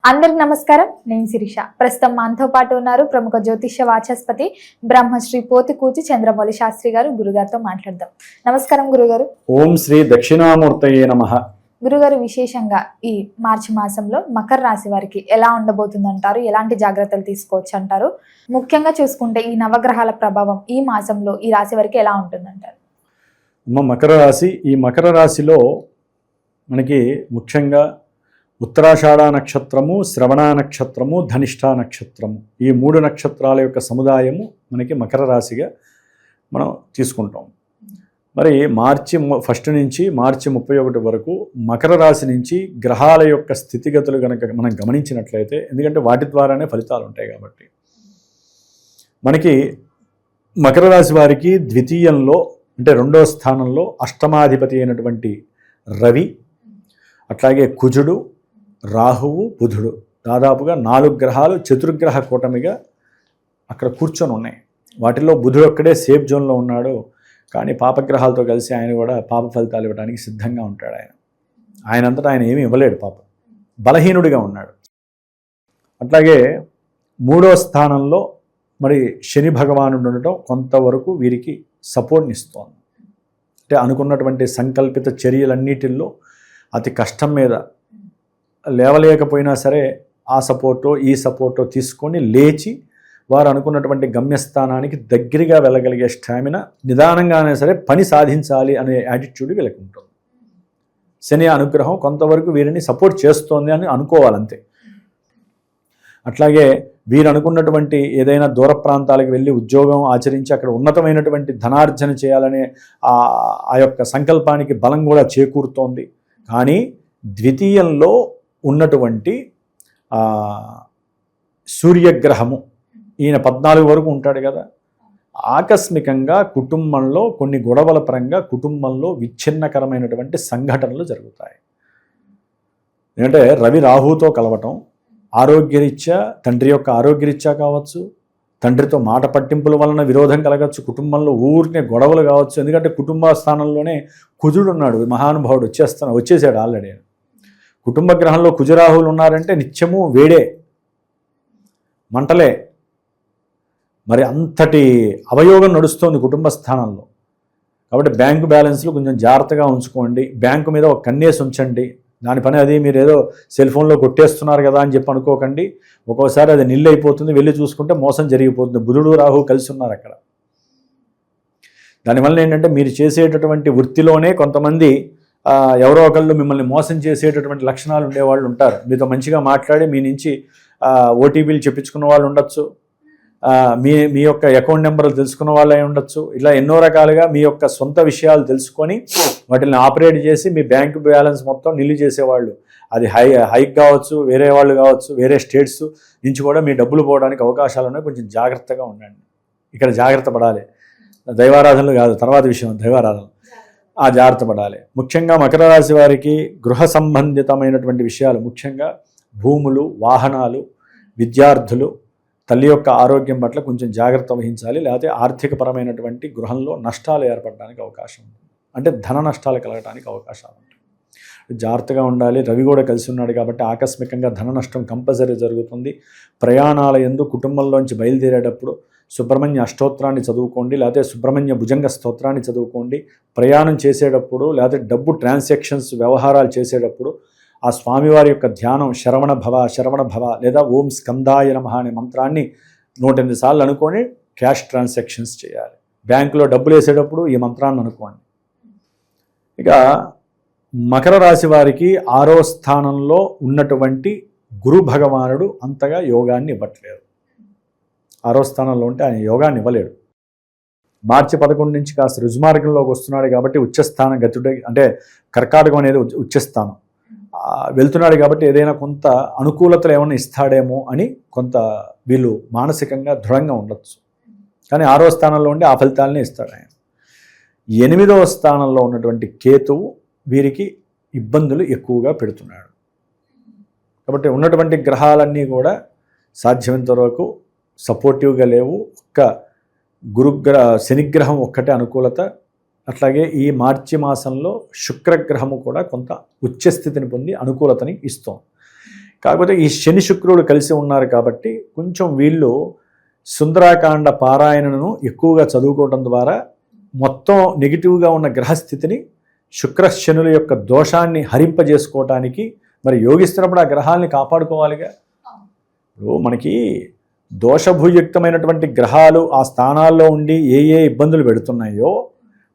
అందరికి నమస్కారం. నేను శిరీష. ప్రస్తుతం మనతో పాటు ఉన్నారు ప్రముఖ జ్యోతిష్య వాచస్పతి బ్రహ్మశ్రీ పోతికూచి చంద్రమౌళి శాస్త్రి గారు. గురుగారితో మాట్లాడదాం. నమస్కారం గురుగారు. ఓం శ్రీ దక్షిణామూర్తయే నమః. గురుగారు, విశేషంగా ఈ మార్చి మాసంలో మకర రాశి వారికి ఎలా ఉండబోతుంది అంటారు? ఎలాంటి జాగ్రత్తలు తీసుకోవచ్చు అంటారు? ముఖ్యంగా చూసుకుంటే ఈ నవగ్రహాల ప్రభావం ఈ మాసంలో ఈ రాశి వారికి ఎలా ఉంటుందంటారు? మకర రాశి, ఈ మకర రాశిలో మనకి ముఖ్యంగా ఉత్తరాషాఢ నక్షత్రము, శ్రవణ నక్షత్రము, ధనిష్ఠా నక్షత్రము, ఈ మూడు నక్షత్రాల యొక్క సముదాయము మనకి మకర రాశిగా మనం తీసుకుంటాం. మరి మార్చి 1 నుంచి మార్చి 31 వరకు మకర రాశి నుంచి గ్రహాల యొక్క స్థితిగతులు కనుక మనం గమనించినట్లయితే, ఎందుకంటే వాటి ద్వారానే ఫలితాలు ఉంటాయి కాబట్టి, మనకి మకర రాశి వారికి ద్వితీయంలో అంటే 2వ స్థానంలో అష్టమాధిపతి అయినటువంటి రవి, అట్లాగే కుజుడు, రాహువు, బుధుడు, దాదాపుగా 4 గ్రహాలు చతుర్గ్రహ కూటమిగా అక్కడ కూర్చొని ఉన్నాయి. వాటిలో బుధుడు ఒక్కడే సేఫ్ జోన్లో ఉన్నాడు. కానీ పాపగ్రహాలతో కలిసి ఆయన కూడా పాప ఫలితాలు ఇవ్వడానికి సిద్ధంగా ఉంటాడు. ఆయనంతటా ఆయన ఏమీ ఇవ్వలేడు, పాపం బలహీనుడిగా ఉన్నాడు. అట్లాగే 3వ స్థానంలో మరి శని భగవానుడు ఉండటం కొంతవరకు వీరికి సపోర్ట్ని ఇస్తోంది. అంటే అనుకున్నటువంటి సంకల్పిత చర్యలన్నిటిల్లో అతి కష్టం మీద లేవలేకపోయినా సరే ఆ సపోర్టో ఈ సపోర్టో తీసుకొని లేచి వారు అనుకున్నటువంటి గమ్యస్థానానికి దగ్గరగా వెళ్ళగలిగే స్టామినా, నిదానంగానే సరే పని సాధించాలి అనే యాటిట్యూడ్ వీళ్ళకి ఉంటుంది. శని అనుగ్రహం కొంతవరకు వీరిని సపోర్ట్ చేస్తోంది అని అనుకోవాలంతే. అట్లాగే వీరు అనుకున్నటువంటి ఏదైనా దూర ప్రాంతాలకు వెళ్ళి ఉద్యోగం ఆచరించి అక్కడ ఉన్నతమైనటువంటి ధనార్జన చేయాలనే ఆ యొక్క సంకల్పానికి బలం కూడా చేకూరుతోంది. కానీ ద్వితీయంలో ఉన్నటువంటి సూర్యగ్రహము, ఈయన 14 వరకు ఉంటాడు కదా, ఆకస్మికంగా కుటుంబంలో కొన్ని గొడవల పరంగా కుటుంబంలో విచ్ఛిన్నకరమైనటువంటి సంఘటనలు జరుగుతాయి. ఎందుకంటే రవి రాహుతో కలవటం ఆరోగ్యరీత్యా, తండ్రి యొక్క ఆరోగ్యరీత్యా కావచ్చు, తండ్రితో మాట పట్టింపుల వలన విరోధం కలగచ్చు, కుటుంబంలో ఊరినే గొడవలు కావచ్చు. ఎందుకంటే కుటుంబ స్థానంలోనే కుజుడు ఉన్నాడు, మహానుభావుడు వచ్చేసాడు ఆల్రెడీ. కుటుంబ గ్రహంలో కుజరాహువులు ఉన్నారంటే నిత్యము వేడే, మంటలే. మరి అంతటి అవయోగం నడుస్తోంది కుటుంబ స్థానంలో. కాబట్టి బ్యాంకు బ్యాలెన్స్లు కొంచెం జాగ్రత్తగా ఉంచుకోండి. బ్యాంకు మీద ఒక కన్నేసి ఉంచండి. దాని పని అది మీరు ఏదో సెల్ ఫోన్లో కొట్టేస్తున్నారు కదా అని చెప్పి అనుకోకండి. ఒక్కోసారి అది నిల్లు అయిపోతుంది, వెళ్ళి చూసుకుంటే మోసం జరిగిపోతుంది. బుధుడు రాహు కలిసి ఉన్నారు అక్కడ. దానివల్ల ఏంటంటే మీరు చేసేటటువంటి వృత్తిలోనే కొంతమంది ఎవరో ఒకళ్ళు మిమ్మల్ని మోసం చేసేటటువంటి లక్షణాలు ఉండేవాళ్ళు ఉంటారు. మీతో మంచిగా మాట్లాడి మీ నుంచి ఓటీపీలు చెప్పించుకున్న వాళ్ళు ఉండొచ్చు, మీ యొక్క అకౌంట్ నెంబర్లు తెలుసుకున్న వాళ్ళు అయి ఉండొచ్చు. ఇలా ఎన్నో రకాలుగా మీ యొక్క సొంత విషయాలు తెలుసుకొని వాటిని ఆపరేట్ చేసి మీ బ్యాంకు బ్యాలెన్స్ మొత్తం నిల్లు చేసేవాళ్ళు, అది హైక్ కావచ్చు, వేరే వాళ్ళు కావచ్చు, వేరే స్టేట్స్ నుంచి కూడా మీ డబ్బులు పోవడానికి అవకాశాలు ఉన్నాయి. కొంచెం జాగ్రత్తగా ఉండండి. ఇక్కడ జాగ్రత్త పడాలి. దైవారాధనలు కాదు, తర్వాత విషయం దైవారాధన, జాగ్రత్త పడాలి. ముఖ్యంగా మకర రాశి వారికి గృహ సంబంధితమైనటువంటి విషయాలు, ముఖ్యంగా భూములు, వాహనాలు, విద్యార్థులు, తల్లి యొక్క ఆరోగ్యం పట్ల కొంచెం జాగ్రత్త వహించాలి. లేకపోతే ఆర్థికపరమైనటువంటి గృహంలో నష్టాలు ఏర్పడడానికి అవకాశం ఉంటుంది. అంటే ధన నష్టాలు కలగడానికి అవకాశాలు ఉంటాయి. జాగ్రత్తగా ఉండాలి. రవి కూడా కలిసి ఉన్నాడు కాబట్టి ఆకస్మికంగా ధన నష్టం కంపల్సరీ జరుగుతుంది. ప్రయాణాల యందు కుటుంబంలోంచి బయలుదేరేటప్పుడు సుబ్రహ్మణ్య అష్టోత్తరాన్ని చదువుకోండి, లేకపోతే సుబ్రహ్మణ్య భుజంగ స్తోత్రాన్ని చదువుకోండి. ప్రయాణం చేసేటప్పుడు లేకపోతే డబ్బు ట్రాన్సాక్షన్స్ వ్యవహారాలు చేసేటప్పుడు ఆ స్వామివారి యొక్క ధ్యానం శరవణ భవ లేదా ఓం స్కందాయ నమః అనే మంత్రాన్ని 108 సార్లు అనుకొని క్యాష్ ట్రాన్సాక్షన్స్ చేయాలి. బ్యాంకులో డబ్బులు వేసేటప్పుడు ఈ మంత్రాన్ని అనుకోండి. ఇక మకర రాశి వారికి 6వ స్థానంలో ఉన్నటువంటి గురు భగవానుడు అంతగా యోగాన్ని ఇవ్వట్లేదు. 6వ స్థానంలో ఉంటే ఆయన యోగాన్ని ఇవ్వలేడు. మార్చి 11 నుంచి కాస్త రుజుమార్గంలోకి వస్తున్నాడు కాబట్టి ఉచ్చస్థానం గతుడే, అంటే కర్కాటకం అనేది ఉచ్చస్థానం వెళ్తున్నాడు కాబట్టి ఏదైనా కొంత అనుకూలతలు ఏమైనా ఇస్తాడేమో అని కొంత వీళ్ళు మానసికంగా దృఢంగా ఉండొచ్చు. కానీ 6వ స్థానంలో ఉండి ఆ ఫలితాలనే ఇస్తాడు ఆయన. 8వ స్థానంలో ఉన్నటువంటి కేతువు వీరికి ఇబ్బందులు ఎక్కువగా పెడుతున్నాడు. కాబట్టి ఉన్నటువంటి గ్రహాలన్నీ కూడా సాధ్యమైనంత వరకు సపోర్టివ్గా లేవు. శనిగ్రహం ఒక్కటే అనుకూలత, అట్లాగే ఈ మార్చి మాసంలో శుక్రగ్రహము కూడా కొంత ఉచ్చస్థితిని పొంది అనుకూలతని ఇస్తోంది. కాకపోతే ఈ శని శుక్రుడు కలిసి ఉన్నారు కాబట్టి కొంచెం వీళ్ళు సుందరాకాండ పారాయణను ఎక్కువగా చదువుకోవడం ద్వారా మొత్తం నెగిటివ్గా ఉన్న గ్రహస్థితిని శుక్రశనుల యొక్క దోషాన్ని హరింపజేసుకోవటానికి మరి యోగిస్తున్నప్పుడు ఆ గ్రహాలని కాపాడుకోవాలిగా. ఇప్పుడు మనకి దోషభూయుక్తమైనటువంటి గ్రహాలు ఆ స్థానాల్లో ఉండి ఏ ఇబ్బందులు పెడుతున్నాయో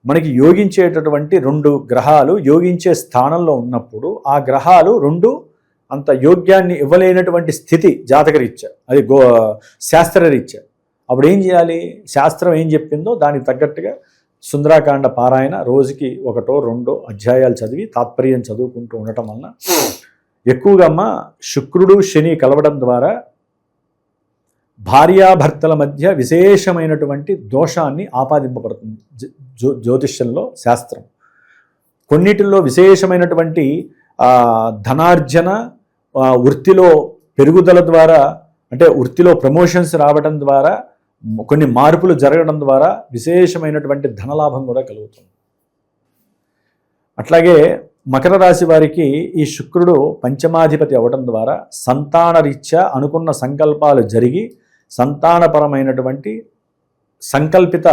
మనకి యోగించేటటువంటి 2 గ్రహాలు యోగించే స్థానంలో ఉన్నప్పుడు ఆ గ్రహాలు 2 అంత యోగ్యాన్ని ఇవ్వలేనటువంటి స్థితి జాతకరీత్యా, అది శాస్త్రరీత్యా. అప్పుడు ఏం చేయాలి? శాస్త్రం ఏం చెప్పిందో దానికి తగ్గట్టుగా సుందరాకాండ పారాయణ రోజుకి 1-2 అధ్యాయాలు చదివి తాత్పర్యం చదువుకుంటూ ఉండటం వలన ఎక్కువగా శుక్రుడు శని కలవడం ద్వారా భార్యాభర్తల మధ్య విశేషమైనటువంటి దోషాన్ని ఆపాదింపబడుతుంది జ్యోతిష్యంలో శాస్త్రం. కొన్నిటిల్లో విశేషమైనటువంటి ధనార్జన, వృత్తిలో పెరుగుదల ద్వారా, అంటే వృత్తిలో ప్రమోషన్స్ రావడం ద్వారా, కొన్ని మార్పులు జరగడం ద్వారా విశేషమైనటువంటి ధనలాభం కూడా కలుగుతుంది. అట్లాగే మకర రాశి వారికి ఈ శుక్రుడు పంచమాధిపతి అవ్వడం ద్వారా సంతానరీత్యా అనుకున్న సంకల్పాలు జరిగి సంతానపరమైనటువంటి సంకల్పిత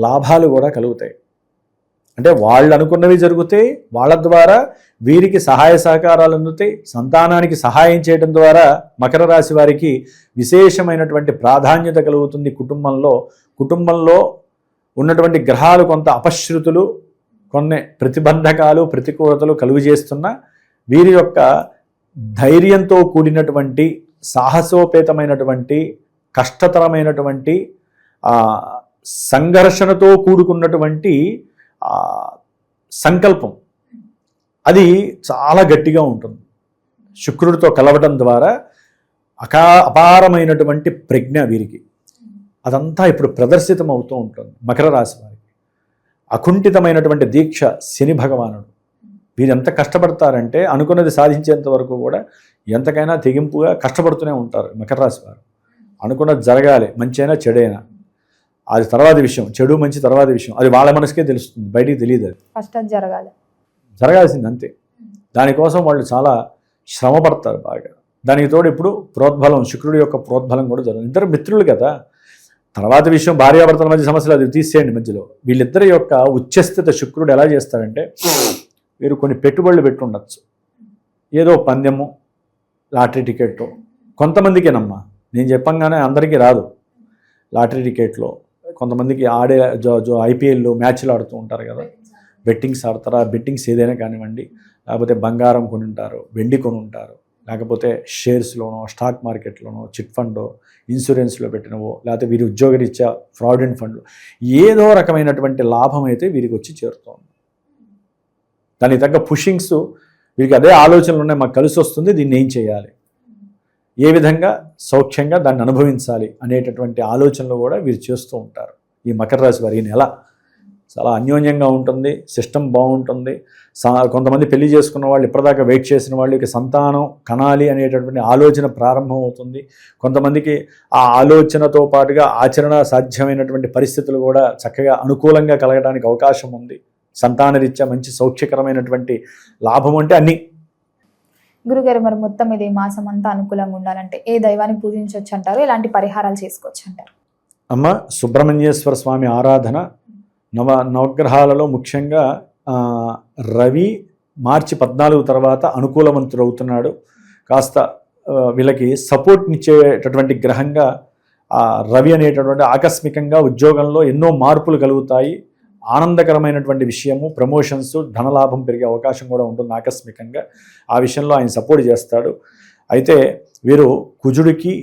లాభాలు కూడా కలుగుతాయి. అంటే వాళ్ళు అనుకున్నవి జరుగుతాయి, వాళ్ళ ద్వారా వీరికి సహాయ సహకారాలు అందుతాయి. సంతానానికి సహాయం చేయడం ద్వారా మకర రాశి వారికి విశేషమైనటువంటి ప్రాధాన్యత కలుగుతుంది. కుటుంబంలో ఉన్నటువంటి గ్రహాలు కొంత అపశృతులు, కొన్ని ప్రతిబంధకాలు, ప్రతికూలతలు కలుగజేస్తున్న వీరి యొక్క ధైర్యంతో కూడినటువంటి సాహసోపేతమైనటువంటి కష్టతరమైనటువంటి సంఘర్షణతో కూడుకున్నటువంటి సంకల్పం అది చాలా గట్టిగా ఉంటుంది. శుక్రుడితో కలవటం ద్వారా అపారమైనటువంటి ప్రజ్ఞ వీరికి అదంతా ఇప్పుడు ప్రదర్శితం అవుతూ ఉంటుంది. మకర రాశి వారికి అకుంఠితమైనటువంటి దీక్ష శని భగవానుడు. వీరు ఎంత కష్టపడతారంటే అనుకున్నది సాధించేంత వరకు కూడా ఎంతకైనా తెగింపుగా కష్టపడుతూనే ఉంటారు మకర రాశి వారు. అనుకున్నది జరగాలి, మంచి అయినా చెడైనా, అది తర్వాత విషయం. చెడు మంచి తర్వాత విషయం, అది వాళ్ళ మనసుకే తెలుస్తుంది, బయటికి తెలియదు. అది ఫస్ట్ అది జరగాల్సింది అంతే. దానికోసం వాళ్ళు చాలా శ్రమ పడతారు బాగా. దానికి తోడు ఇప్పుడు ప్రోద్బలం, శుక్రుడి యొక్క ప్రోద్బలం కూడా జరుగుతుంది. ఇద్దరు మిత్రులు కదా. తర్వాత విషయం భార్యాభర్తల మధ్య సమస్యలు అది తీసేయండి. మధ్యలో వీళ్ళిద్దరి యొక్క ఉచ్చస్థిత శుక్రుడు ఎలా చేస్తాడంటే వీరు కొన్ని పెట్టుబడులు పెట్టుండొచ్చు. ఏదో పందెము, లాటరీ టికెట్, కొంతమందికేనమ్మా, నేను చెప్పంగానే అందరికీ రాదు. లాటరీ టికెట్లో కొంతమందికి ఆడే ఐపీఎల్లో మ్యాచ్లు ఆడుతూ ఉంటారు కదా, బెట్టింగ్స్ ఆడతారా, బెట్టింగ్స్ ఏదైనా కానివ్వండి, లేకపోతే బంగారం కొని ఉంటారు, వెండి కొని ఉంటారు, లేకపోతే షేర్స్లోనో, స్టాక్ మార్కెట్లోనో, చిట్ ఫండో, ఇన్సూరెన్స్లో పెట్టినవో, లేకపోతే వీరి ఉద్యోగరీత్యా ఫ్రాడెంట్ ఫండ్లు, ఏదో రకమైనటువంటి లాభం అయితే వీరికి వచ్చి చేరుతోంది. దానికి తగ్గ పుషింగ్స్ వీరికి అదే ఆలోచనలు ఉన్నాయి, మాకు కలిసి వస్తుంది, దీన్ని ఏం చేయాలి, ఏ విధంగా సౌఖ్యంగా దాన్ని అనుభవించాలి అనేటటువంటి ఆలోచనలు కూడా వీరు చేస్తూ ఉంటారు. ఈ మకర రాశి వారి నెల చాలా అన్యోన్యంగా ఉంటుంది, సిస్టమ్ బాగుంటుంది. కొంతమంది పెళ్లి చేసుకున్న వాళ్ళు, ఇప్పటిదాకా వెయిట్ చేసిన వాళ్ళకి సంతానం కనాలి అనేటటువంటి ఆలోచన ప్రారంభం అవుతుంది. కొంతమందికి ఆ ఆలోచనతో పాటుగా ఆచరణ సాధ్యమైనటువంటి పరిస్థితులు కూడా చక్కగా అనుకూలంగా కలగడానికి అవకాశం ఉంది. సంతానరీత్యా మంచి సౌఖ్యకరమైనటువంటి లాభం అంటే అన్నీ. గురుగారు, మరి మొత్తం ఇది మాసం అంతా అనుకూలంగా ఉండాలంటే ఏ దైవాన్ని పూజించవచ్చు అంటారు, ఎలాంటి పరిహారాలు చేసుకోవచ్చు అంటారు? అమ్మ, సుబ్రహ్మణ్యేశ్వర స్వామి ఆరాధన నవగ్రహాలలో ముఖ్యంగా రవి మార్చి 14 తర్వాత అనుకూలవంతుడు అవుతున్నాడు. కాస్త వీళ్ళకి సపోర్ట్నిచ్చేటటువంటి గ్రహంగా రవి అనేటటువంటి ఆకస్మికంగా ఉద్యోగంలో ఎన్నో మార్పులు కలుగుతాయి. ఆనందకరమైనటువంటి విషయము, ప్రమోషన్స్, ధనలాభం పెరిగే అవకాశం కూడా ఉంటుంది ఆకస్మికంగా. ఆ విషయంలో ఆయన సపోర్ట్ చేస్తాడు. అయితే వీరు కుజుడికి,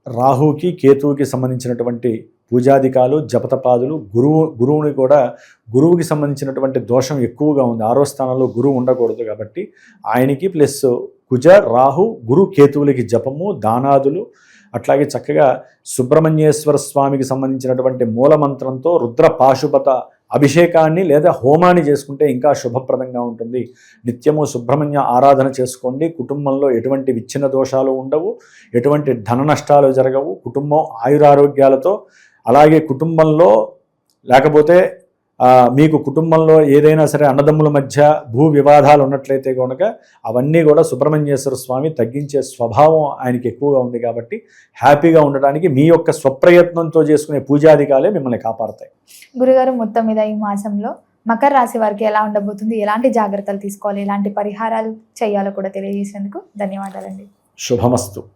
రాహుకి, కేతువుకి సంబంధించినటువంటి పూజాధికాలు, జపతపాదులు, గురువుని కూడా, గురువుకి సంబంధించినటువంటి దోషం ఎక్కువగా ఉంది. 6వ స్థానంలో గురువు ఉండకూడదు కాబట్టి ఆయనకి ప్లస్ కుజ, రాహు, గురు, కేతువులకి జపము, దానాదులు, అట్లాగే చక్కగా సుబ్రహ్మణ్యేశ్వర స్వామికి సంబంధించినటువంటి మూలమంత్రంతో రుద్ర పాశుపత అభిషేకాన్ని లేదా హోమాన్ని చేసుకుంటే ఇంకా శుభప్రదంగా ఉంటుంది. నిత్యము సుబ్రహ్మణ్య ఆరాధన చేసుకోండి. కుటుంబంలో ఎటువంటి విచ్ఛిన్న దోషాలు ఉండవు, ఎటువంటి ధన నష్టాలు జరగవు. కుటుంబం ఆయురారోగ్యాలతో, అలాగే కుటుంబంలో లేకపోతే మీకు కుటుంబంలో ఏదైనా సరే అన్నదమ్ముల మధ్య భూ వివాదాలు ఉన్నట్లయితే కనుక అవన్నీ కూడా సుబ్రహ్మణ్యేశ్వర స్వామి తగ్గించే స్వభావం ఆయనకి ఎక్కువగా ఉంది కాబట్టి హ్యాపీగా ఉండడానికి మీ యొక్క స్వప్రయత్నంతో చేసుకునే పూజాధికాలే మిమ్మల్ని కాపాడతాయి. గురుగారు, మొత్తం మీద ఈ మాసంలో మకర రాశి వారికి ఎలా ఉండబోతుంది, ఎలాంటి జాగ్రత్తలు తీసుకోవాలి, ఎలాంటి పరిహారాలు చేయాలో కూడా తెలియజేసేందుకు ధన్యవాదాలండి. శుభమస్తు.